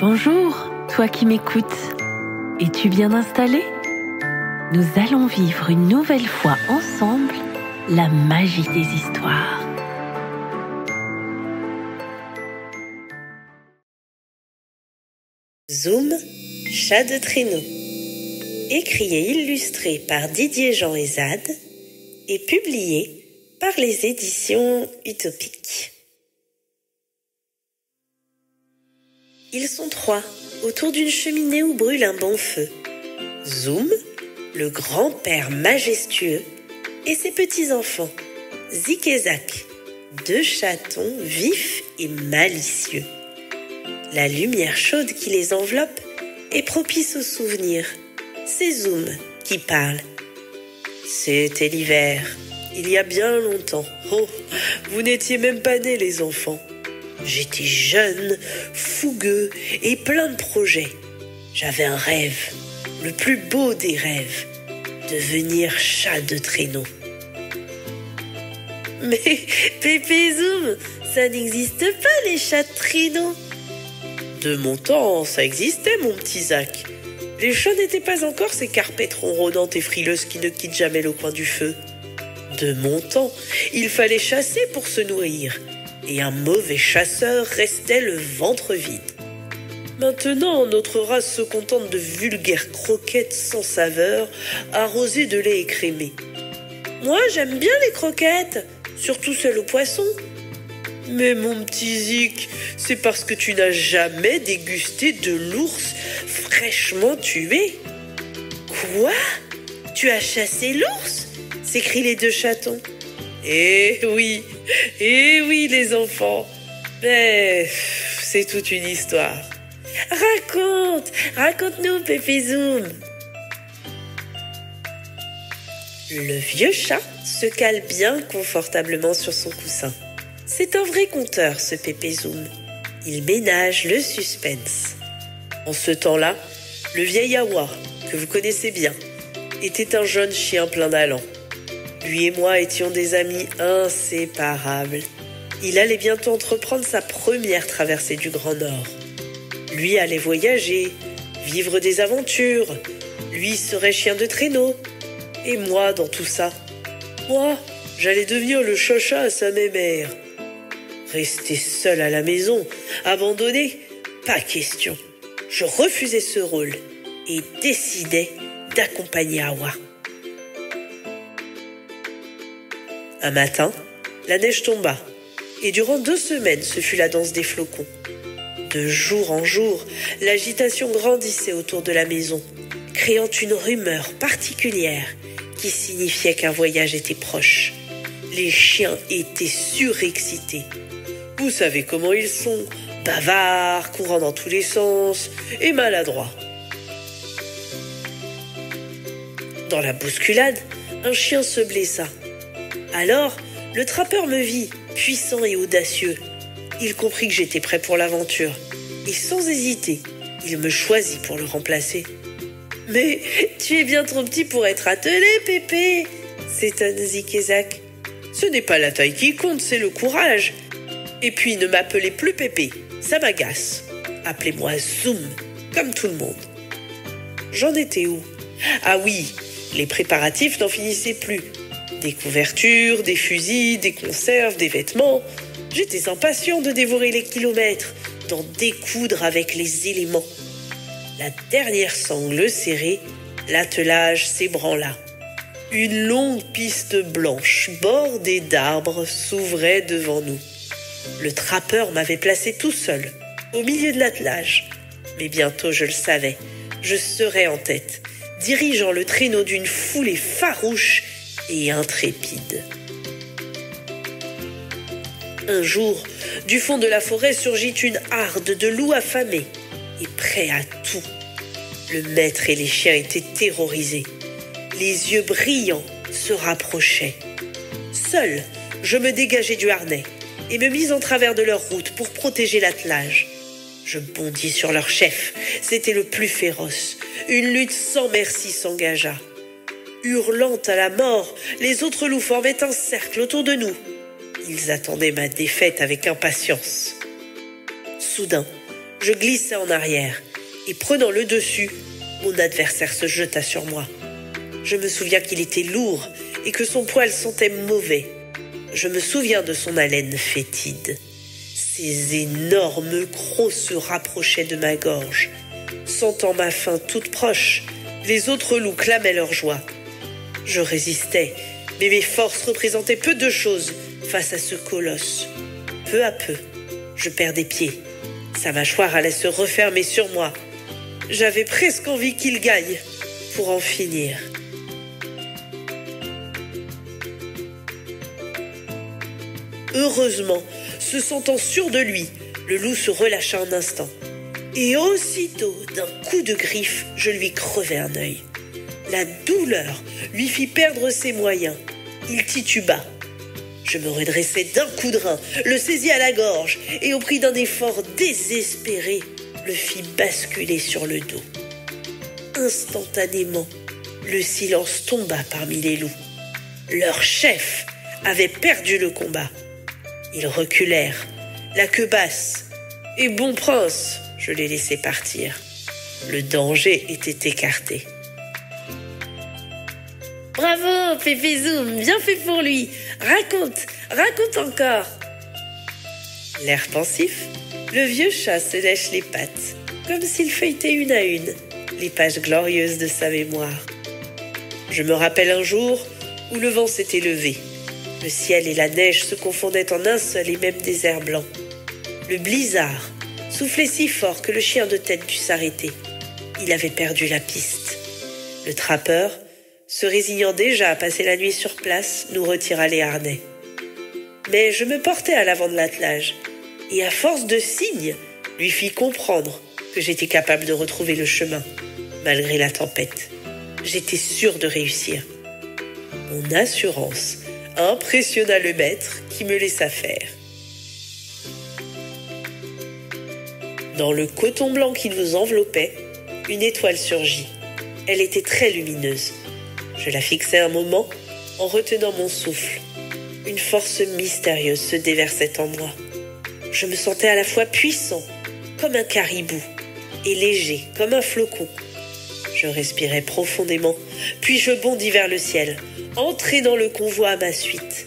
Bonjour, toi qui m'écoutes. Es-tu bien installé? Nous allons vivre une nouvelle fois ensemble la magie des histoires. Zoom, chat de traîneau. Écrit et illustré par Didier Jean et Zad et publié par les éditions Utopiques. Ils sont trois autour d'une cheminée où brûle un bon feu. Zoom, le grand-père majestueux, et ses petits-enfants, Zik et Zak, deux chatons vifs et malicieux. La lumière chaude qui les enveloppe est propice aux souvenirs. C'est Zoom qui parle. C'était l'hiver, il y a bien longtemps. Oh, vous n'étiez même pas nés les enfants. J'étais jeune, fougueux et plein de projets. J'avais un rêve, le plus beau des rêves, devenir chat de traîneau. Mais Pépé Zoom, ça n'existe pas les chats de traîneau. De mon temps, ça existait mon petit Zak. Les chats n'étaient pas encore ces carpettes ronronnantes et frileuses qui ne quittent jamais le coin du feu. De mon temps, il fallait chasser pour se nourrir. Et un mauvais chasseur restait le ventre vide. Maintenant, notre race se contente de vulgaires croquettes sans saveur, arrosées de lait écrémé. Moi, j'aime bien les croquettes, surtout celles au poisson. Mais mon petit Zik, c'est parce que tu n'as jamais dégusté de l'ours fraîchement tué. Quoi? Tu as chassé l'ours? S'écrient les deux chatons. Eh oui les enfants, mais c'est toute une histoire. Raconte-nous Pépé Zoom. Le vieux chat se cale bien confortablement sur son coussin. C'est un vrai conteur ce Pépé Zoom. Il ménage le suspense. En ce temps-là, le vieil Awa, que vous connaissez bien, était un jeune chien plein d'allant. Lui et moi étions des amis inséparables. Il allait bientôt entreprendre sa première traversée du Grand Nord. Lui allait voyager, vivre des aventures. Lui serait chien de traîneau. Et moi, dans tout ça, moi, j'allais devenir le chacha à sa mémère. Rester seul à la maison, abandonné, pas question. Je refusais ce rôle et décidais d'accompagner Awa. Un matin, la neige tomba, et durant 2 semaines, ce fut la danse des flocons. De jour en jour, l'agitation grandissait autour de la maison, créant une rumeur particulière qui signifiait qu'un voyage était proche. Les chiens étaient surexcités. Vous savez comment ils sont, bavards, courant dans tous les sens et maladroits. Dans la bousculade, un chien se blessa. Alors, le trappeur me vit, puissant et audacieux. Il comprit que j'étais prêt pour l'aventure. Et sans hésiter, il me choisit pour le remplacer. « Mais tu es bien trop petit pour être attelé, Pépé !» s'étonne Zik et Zak. « Ce n'est pas la taille qui compte, c'est le courage. Et puis ne m'appelez plus Pépé, ça m'agace. Appelez-moi Zoom, comme tout le monde. » J'en étais où? Ah oui, les préparatifs n'en finissaient plus. Des couvertures, des fusils, des conserves, des vêtements. J'étais impatient de dévorer les kilomètres, d'en découdre avec les éléments. La dernière sangle serrée, l'attelage s'ébranla. Une longue piste blanche, bordée d'arbres, s'ouvrait devant nous. Le trappeur m'avait placé tout seul, au milieu de l'attelage. Mais bientôt, je le savais, je serais en tête, dirigeant le traîneau d'une foulée farouche et intrépide. Un jour, du fond de la forêt surgit une harde de loups affamés et prêts à tout. Le maître et les chiens étaient terrorisés. Les yeux brillants se rapprochaient. Seul, je me dégageai du harnais et me mis en travers de leur route pour protéger l'attelage. Je bondis sur leur chef, c'était le plus féroce. Une lutte sans merci s'engagea. Hurlant à la mort, les autres loups formaient un cercle autour de nous. Ils attendaient ma défaite avec impatience. Soudain, Je glissai en arrière et prenant le dessus, mon adversaire se jeta sur moi. Je me souviens qu'il était lourd et que son poil sentait mauvais. Je me souviens de son haleine fétide. Ses énormes crocs se rapprochaient de ma gorge. Sentant ma faim toute proche, les autres loups clamaient leur joie. Je résistais, mais mes forces représentaient peu de choses face à ce colosse. Peu à peu, je perdais pied. Sa mâchoire allait se refermer sur moi. J'avais presque envie qu'il gagne pour en finir. Heureusement, se sentant sûr de lui, le loup se relâcha un instant. Et aussitôt, d'un coup de griffe, je lui crevai un œil. La douleur lui fit perdre ses moyens. Il tituba. Je me redressai d'un coup de rein, le saisis à la gorge et au prix d'un effort désespéré, le fis basculer sur le dos. Instantanément, le silence tomba parmi les loups. Leur chef avait perdu le combat. Ils reculèrent, la queue basse. Et bon prince, je les laissai partir. Le danger était écarté. Bravo, Pépézoum, bien fait pour lui. Raconte encore. L'air pensif, le vieux chat se lèche les pattes, comme s'il feuilletait une à une les pages glorieuses de sa mémoire. Je me rappelle un jour où le vent s'était levé. Le ciel et la neige se confondaient en un seul et même désert blanc. Le blizzard soufflait si fort que le chien de tête dut s'arrêter. Il avait perdu la piste. Le trappeur, se résignant déjà à passer la nuit sur place, nous retira les harnais. Mais je me portais à l'avant de l'attelage, et à force de signes, lui fis comprendre que j'étais capable de retrouver le chemin, malgré la tempête. J'étais sûr de réussir. Mon assurance impressionna le maître qui me laissa faire. Dans le coton blanc qui nous enveloppait, une étoile surgit. Elle était très lumineuse. Je la fixai un moment en retenant mon souffle. Une force mystérieuse se déversait en moi. Je me sentais à la fois puissant, comme un caribou, et léger, comme un flocon. Je respirais profondément, puis je bondis vers le ciel, entraînant le convoi à ma suite.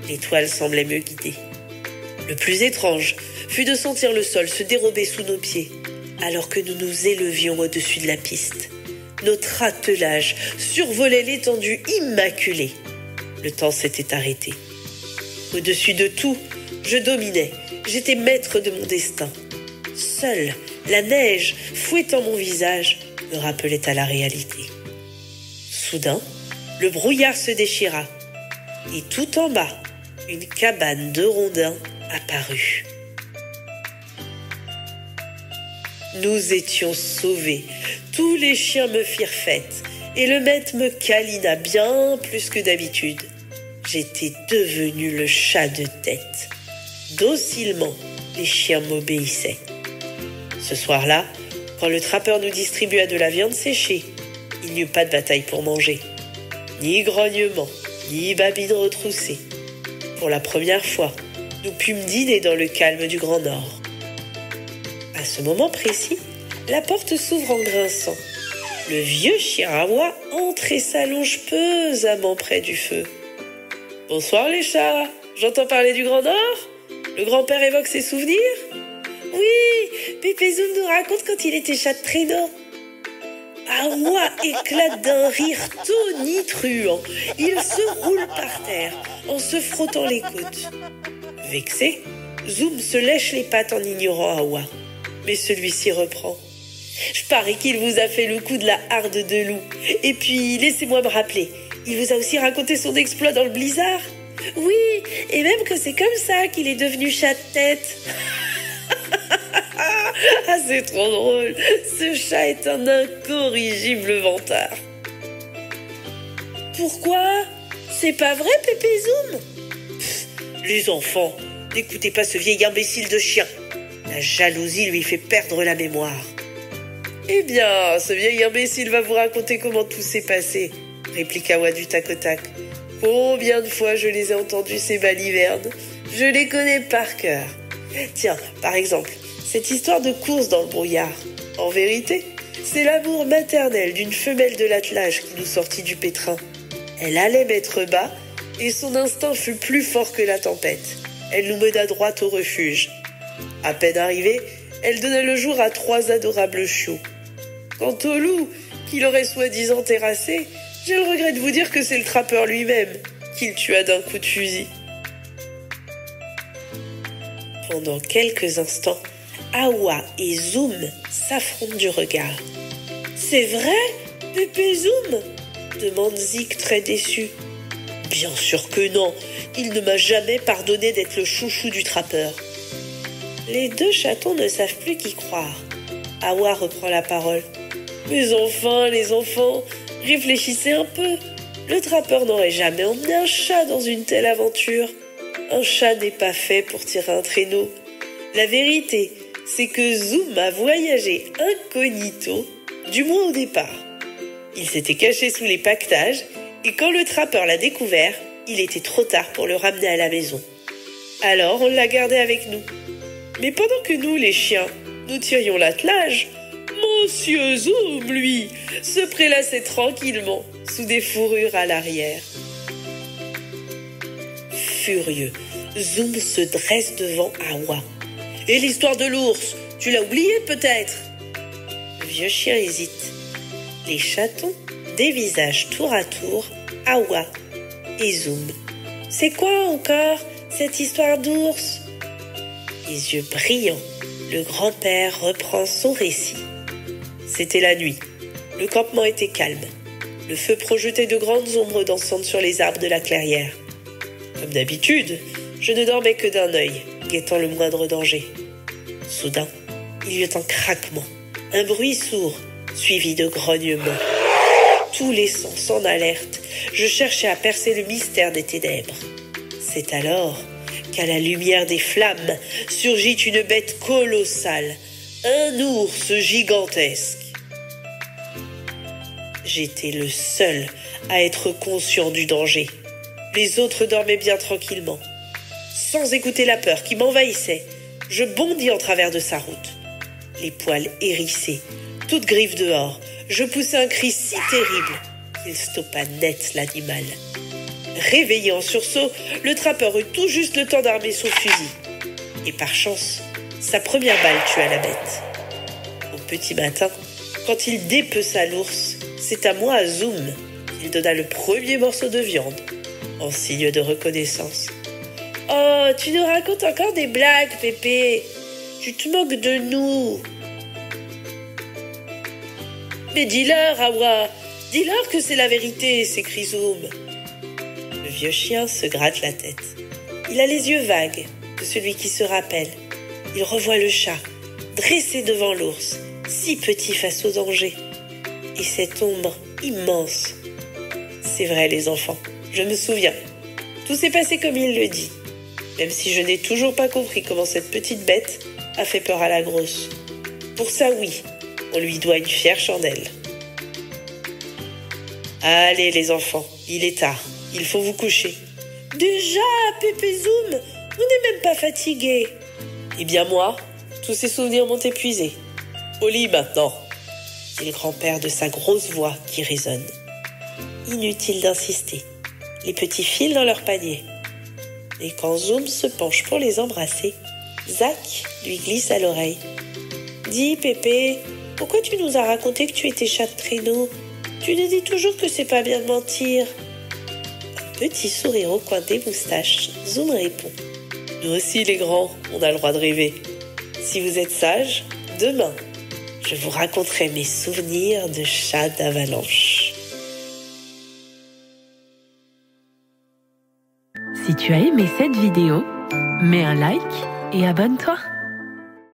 L'étoile semblait me guider. Le plus étrange fut de sentir le sol se dérober sous nos pieds, alors que nous nous élevions au-dessus de la piste. Notre attelage survolait l'étendue immaculée. Le temps s'était arrêté. Au-dessus de tout, je dominais. J'étais maître de mon destin. Seule la neige, fouettant mon visage, me rappelait à la réalité. Soudain, le brouillard se déchira. Et tout en bas, une cabane de rondins apparut. Nous étions sauvés. Tous les chiens me firent fête et le maître me câlina bien plus que d'habitude. J'étais devenu le chat de tête. Docilement, les chiens m'obéissaient. Ce soir-là, quand le trappeur nous distribua de la viande séchée, il n'y eut pas de bataille pour manger. Ni grognement, ni babine retroussée. Pour la première fois, nous pûmes dîner dans le calme du Grand Nord. À ce moment précis, la porte s'ouvre en grinçant. Le vieux Chirawa entre et s'allonge pesamment près du feu. « Bonsoir les chats, j'entends parler du Grand Nord? Le grand-père évoque ses souvenirs ?»« Oui, Pépézoum nous raconte quand il était chat de traîneau. » Awa éclate d'un rire tonitruant. Il se roule par terre en se frottant les côtes. Vexé, Zoum se lèche les pattes en ignorant Awa. Mais celui-ci reprend. « Je parie qu'il vous a fait le coup de la harde de loup. Et puis, laissez-moi me rappeler, il vous a aussi raconté son exploit dans le blizzard? Oui, et même que c'est comme ça qu'il est devenu chat de tête. » Ah, c'est trop drôle. Ce chat est un incorrigible vantard. Pourquoi? C'est pas vrai, Pépézoum? Les enfants, n'écoutez pas ce vieil imbécile de chien. La jalousie lui fait perdre la mémoire. Eh bien, ce vieil imbécile va vous raconter comment tout s'est passé, répliqua Awa du tac au tac. Combien de fois je les ai entendus, ces balivernes? Je les connais par cœur. Tiens, par exemple, cette histoire de course dans le brouillard. En vérité, c'est l'amour maternel d'une femelle de l'attelage qui nous sortit du pétrin. Elle allait mettre bas et son instinct fut plus fort que la tempête. Elle nous mena droit au refuge. À peine arrivée, elle donna le jour à 3 adorables chiots. Quant au loup, qui l'aurait soi-disant terrassé, j'ai le regret de vous dire que c'est le trappeur lui-même qu'il tua d'un coup de fusil. Pendant quelques instants, Awa et Zoom s'affrontent du regard. « C'est vrai, Pépé Zoom ?» demande Zik très déçu. « Bien sûr que non, il ne m'a jamais pardonné d'être le chouchou du trappeur. » Les deux chatons ne savent plus qui croire. Awa reprend la parole. « Mais enfin, les enfants, réfléchissez un peu. Le trappeur n'aurait jamais emmené un chat dans une telle aventure. Un chat n'est pas fait pour tirer un traîneau. La vérité, c'est que Zoom a voyagé incognito, du moins au départ. Il s'était caché sous les pactages et quand le trappeur l'a découvert, il était trop tard pour le ramener à la maison. Alors on l'a gardé avec nous. Mais pendant que nous, les chiens, nous tirions l'attelage, Monsieur Zoom, lui, se prélassait tranquillement sous des fourrures à l'arrière. Furieux, Zoom se dresse devant Awa. « Et l'histoire de l'ours, tu l'as oublié peut-être ?» Le vieux chien hésite. Les chatons dévisagent tour à tour Awa et Zoom. « C'est quoi encore cette histoire d'ours ?» Les yeux brillants, le grand-père reprend son récit. C'était la nuit. Le campement était calme. Le feu projetait de grandes ombres dansantes sur les arbres de la clairière. Comme d'habitude, je ne dormais que d'un œil, guettant le moindre danger. Soudain, il y eut un craquement, un bruit sourd, suivi de grognements. Tous les sens s'en alertent. Je cherchais à percer le mystère des ténèbres. C'est alors qu'à la lumière des flammes surgit une bête colossale, un ours gigantesque. J'étais le seul à être conscient du danger. Les autres dormaient bien tranquillement. Sans écouter la peur qui m'envahissait, je bondis en travers de sa route. Les poils hérissés, toutes griffes dehors, je poussai un cri si terrible qu'il stoppa net l'animal. Réveillé en sursaut, le trappeur eut tout juste le temps d'armer son fusil. Et par chance, sa première balle tua la bête. Au petit matin, quand il dépeça l'ours, c'est à moi, Zoom, qu'il donna le premier morceau de viande, en signe de reconnaissance. « Oh, tu nous racontes encore des blagues, Pépé. Tu te moques de nous. »« Mais dis-leur, Awa, dis-leur que c'est la vérité, » s'écrie Zoom. Le vieux chien se gratte la tête. Il a les yeux vagues de celui qui se rappelle. Il revoit le chat, dressé devant l'ours, si petit face au danger. Et cette ombre immense. C'est vrai, les enfants, je me souviens. Tout s'est passé comme il le dit. Même si je n'ai toujours pas compris comment cette petite bête a fait peur à la grosse. Pour ça, oui, on lui doit une fière chandelle. Allez, les enfants, il est tard. Il faut vous coucher. Déjà, Pépé Zoom, on n'est même pas fatigué. Eh bien moi, tous ces souvenirs m'ont épuisé. Au lit maintenant, dit le grand-père de sa grosse voix qui résonne. Inutile d'insister. Les petits filent dans leur panier. Et quand Zoom se penche pour les embrasser, Zach lui glisse à l'oreille. « Dis, Pépé, pourquoi tu nous as raconté que tu étais chat de traîneau? Tu nous dis toujours que c'est pas bien de mentir. » Un petit sourire au coin des moustaches, Zoom répond. « Nous aussi, les grands, on a le droit de rêver. Si vous êtes sages, demain, je vous raconterai mes souvenirs de chat d'avalanche. » Si tu as aimé cette vidéo, mets un like et abonne-toi.